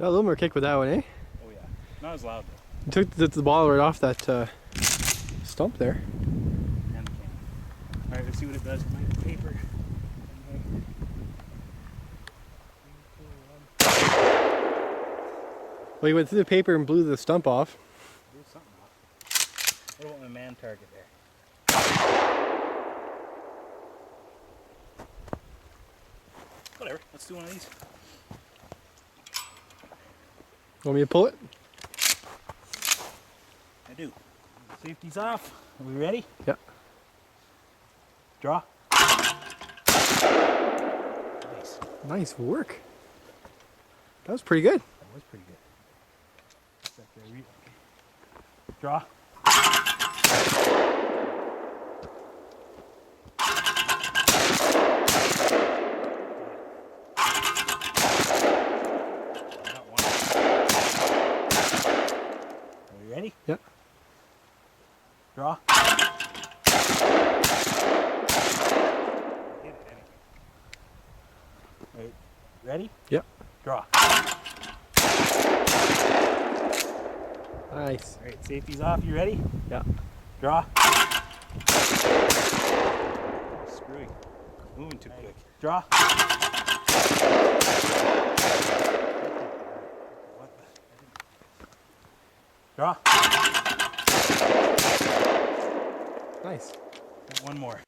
Got a little more kick with that one, eh? Oh yeah, not as loud though. You took the ball right off that stump there. And the can. All right, let's see what it does with my paper. Well, you went through the paper and blew the stump off. Blew something off. What about my man target there? Whatever, let's do one of these. Want me to pull it? I do. Safety's off. Are we ready? Yeah. Draw. Nice. Nice work. That was pretty good. That was pretty good. Draw. Are we ready? Yeah. Draw. Right. Ready? Yeah. Draw. Nice. All right, safety's off. You ready? Yeah. Draw. Screwy. Moving too quick. Draw. Draw. Nice. One more.